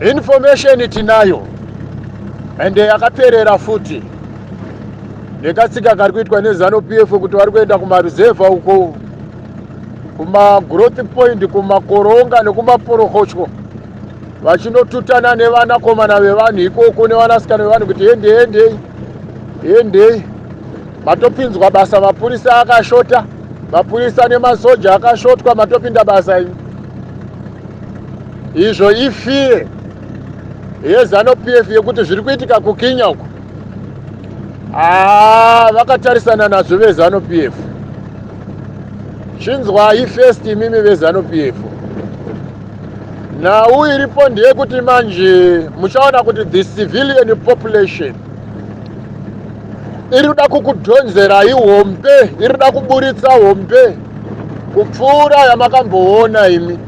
information tinayo ende yakaperera futi nekatsika kari kuitwa neZANU-PF kuti vari kuenda kumaruzevha uko kuma-growth point, kumakoronga nekumaporokochwo vachinotutana nevanakomana vevanhu ikoko nevanasikana vevanhu kuti endei. Matopinzwa basa mapurisa akashota, mapurisa nemasoja akashotwa, matopinda basa imi. Izvo ifire yeZANU-PF yekuti zviri kuitika kukinya uko vakatarisana nazvo veZANU-PF. Chinzwai first imimi veZANU-PF. Nhau iripo ndeyekuti manje muchaona kuti the civilian population iri kuda kukudhonzerai hombe, iri kuda kuburitsa hombe kupfuura yamakamboona imi.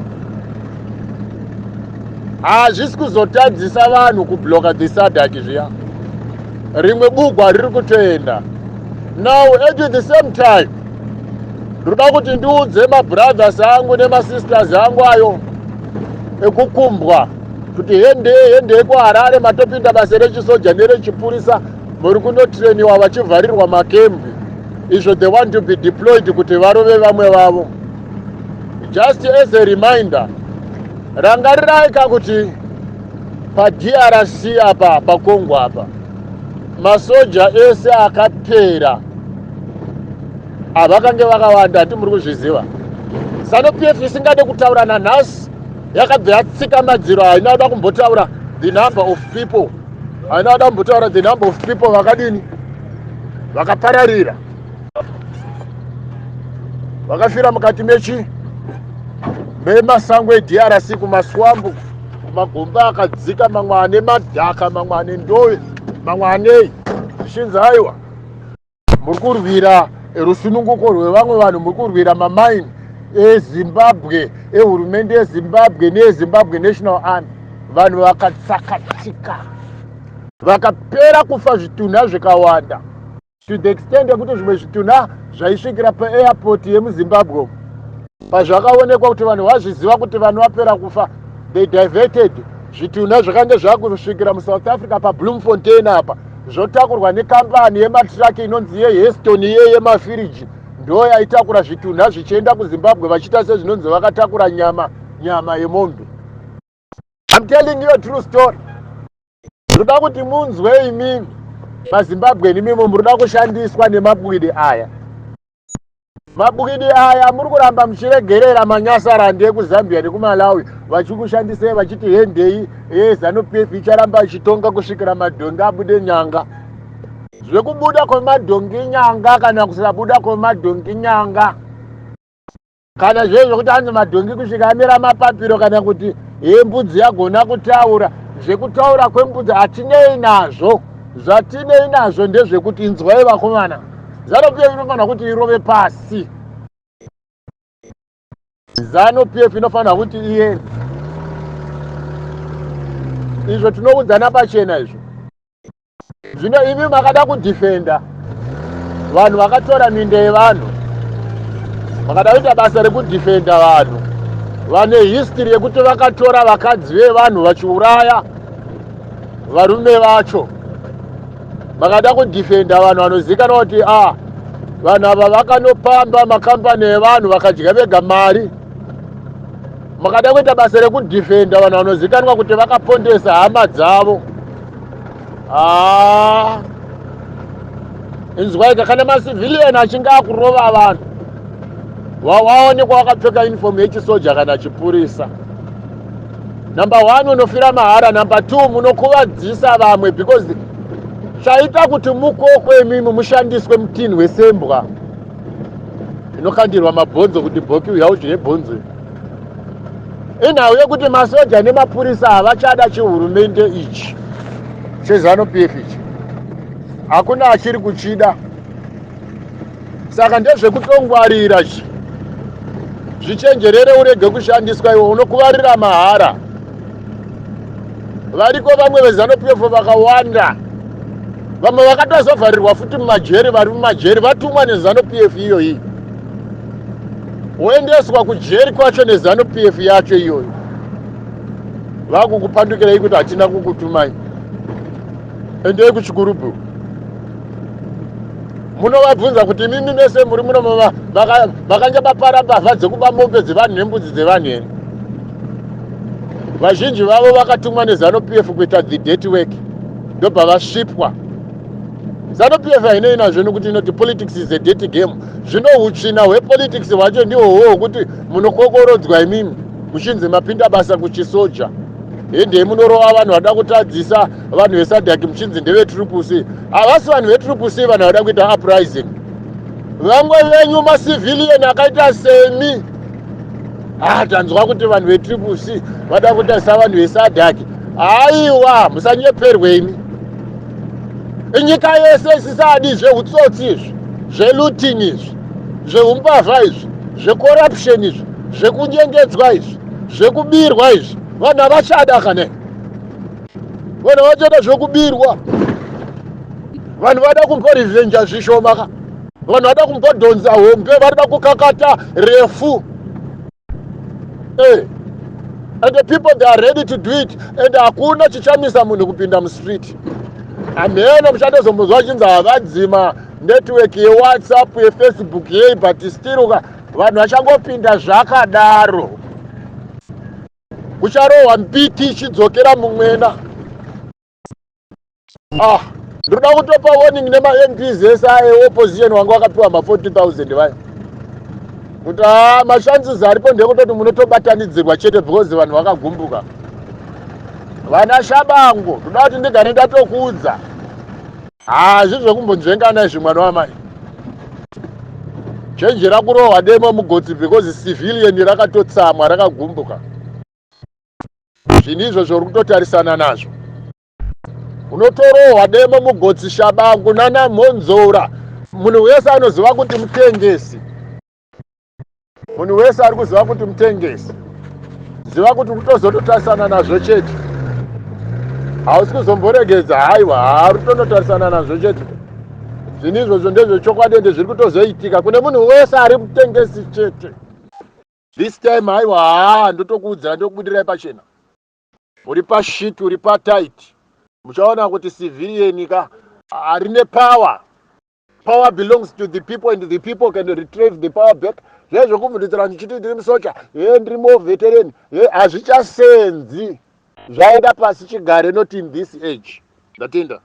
Hazvisi kuzotadzisa vanhu kubloka the SADC zviya. Rimwe bugwa riri kutoenda. Now at the same time ndoda kuti ndiudze mabrothers angu nemasisters angu ayo ekukumbwa kuti hendei kuHarare matopinda basa rechisoja nerechipurisa, muri kunotreniwa vachivharirwa makembi. Izvo they want to be deployed kuti varove vamwe vavo. Just as a reminder, rangarirai kuti paDRC apa paKongo apa masoja ese akapera avakange vakawanda, ati muri kuzviziva. ZANU-PF isingade kutaura nanhasi yakabva yatsika madziro, haina kuda kumbotaura the number of people, haina kuda kumbotaura the number of people vakadini, vakapararira, vakafira mukati memasango eDRC, kumaswambu, kumagomba akadzika, mamwe ane madhaka, mamwe ane ndove, mamwe anei. Zvichinzaiwa muri kurwira rusununguko rwevamwe vanhu, muri kurwira mamaini eZimbabwe, ehurumende yeZimbabwe neyeZimbabwe National Army. Vanhu vakatsakatika, vakapera kufa zvitunha zvikawanda, to the extent yekuti zvimwe zvitunha zvaisvikira paairport yemuZimbabwe. Pazvakaonekwa kuti vanhu vazviziva kuti vanhu vapera kufa, they diverted zvitunha zvakange zvakusvikira muSouth Africa paBloemfontein apa, zvotakurwa nekambani yematraki inonzi yeHeston yemafiriji, ndo yaitakura zvitunha zvichienda kuZimbabwe vachiita sezvinonzi vakatakura nyama yemombe. I'm telling you a true story. Ndoda kuti munzwe imimi maZimbabwe nimimo muri kuda kushandiswa nemabwidi aya. Mabwidi aya muri kuramba muchiregerera manyasarandi ekuZambia nekuMalawi vachikushandisai vachiti hendei ZANU-PF icharamba ichitonga kusvikira madhongi abude nyanga. Zvekubuda kwemadhongi nyanga kana kusabuda kwemadhongi nyanga, kana zvezvo kuti anzi madhongi kusvika amira mapapiro, kana kuti mbudzi yagona kutaura, zvekutaura kwembudzi hatinei nazvo. Zvatinei nazvo ndezvekuti inzwai vakomana, ZANU-PF inofanira kuti irove pasi. ZANU-PF inofanira kuti iende. Izvo tinokudzana pachena izvo. Zvino imi makada kudifenda vanhu vakatora minde yevanhu, makada kuita basa rekudifenda vanhu vane history yekuti vakatora vakadzi vevanhu vachiuraya varume vacho. Makada kudifenda vanhu vanozikanwa kuti vanhu ava vakanopamba makambani evanhu vakadya vega mari. Makada kuita basa rekudifenda vanhu vanozikanwa kuti vakapondesa hama dzavo. Inzwaika kana macivilian achinge akurova vanhu waonekwa wakapfeka uniform yechisoja kana chipurisa, number 1 unofira mahara, number 2 munokuvadzisa vamwe, because chaita kuti mukokwe imimi mushandiswe mutini wesembwa inokandirwa mabhonzo kuti bhoki uya udye bhonzo. Inhau yekuti masoja nemapurisa havachada chihurumende ichi cheZANU-PF ichi, hakuna achiri kuchida. Saka ndezvekutongwarira zvichenjerere, urege kushandiswa iwo, unokuvarira mahara. Variko vamwe veZANU-PF vakawanda, vamwe vakatozovharirwa futi mumajeri, vari mumajeri vatumwa neZANU-PF iyoyi, woendeswa kujeri kwacho neZANU-PF yacho iyoyo. vakukupandukirei kuti hatina kukutumai endei kuchikurubu. Munovabvunza kuti mimi mese muri muno makanga mapara mbavha dzekuba mombe dzevanhu nembudzi dzevanhu here. Vazhinji vavo vakatumwa neZANU-PF kuita the dirty work ndobva vasvipwa. ZANU-PF hainei nazvo nokuti inoti politics is a dirty game. Zvino utsvina hwepolitics hwacho ndihwohwo hwokuti munokokorodzwa imimi muchinzi mapinda basa kuchisoja. Hendei munorova vanhu vada kutadzisa vanhu veSADC muchinzi ndevetrupusi. Havasi vanhu vetrupusi, vanhu vada kuita uprising. Vamwe venyu macivilian akaita semi tanzwa kuti vanhu vetrupusi vada kutarisa vanhu veSADC. Aiwa, musanyeperwe imi. Inyika yese isisadi zveutsotsi izvi, zvelooting izvi, zveumbavha izvi, zvecorruption izvi, zvekunyengedzwa izvi, zvekubirwa izvi. Vanhu havachada kane. Vanhu havachada zvekubirwa. Vanhu vada kumborivenja zvishoma ka. Vanhu vada kumbodhonza hombe, varida kukakata refu. And the people, they are ready to do it. And hakuna chichamisa munhu kupinda mustreet. Ameno muchatozomuzwa chinzi havadzima network yeWhatsApp, yeFacebook, but still vanhu vachangopinda zvakadaro. Kucharohwa mbiti chidzokera mumwena. Ndoda kutopa warning nema-MPs ese eopposition wanga wakapiwa ma40,000 vaya. Kuti machances aripo ndekutoti munotobatanidzirwa chete because vanhu vakagumbuka. Vana Shabangu, ndoda kuti ndigare ndatokuudza. Hazvi zvekumbonzvengana izvi mwana wamai. Chenjera kurohwa demo mugotsi because civilian rakatotsamwa rakagumbuka. Zvinizvo zvori kutotarisana nazvo. Unotorohwa demo mugotsi Shabangu nana Mhonzora. Munhu wese anoziva kuti mutengesi. Munhu wese ari kuziva kuti mutengesi. Ziva kuti kutozototarisana nazvo chete. Hausi kuzomboregedza haiwa, harutonotarisana nazvo chete. Zvinizvo ndezvechokwadi ende zviri kutozoitika kune munhu wese ari mutengesi chete. This time haiwa, ndotokuudzira ndokubudirai pachena. Uri pashit, uri patight. Muchaona kuti civilian ka arine power. Power belongs to the people and the people can retrieve the power back. Zvezvo kumuditsira ndichiti ndiri musoja, ndiri veteran, hazvichasenzi. Zvaenda pasi chigare, not in this age. Ndatinda.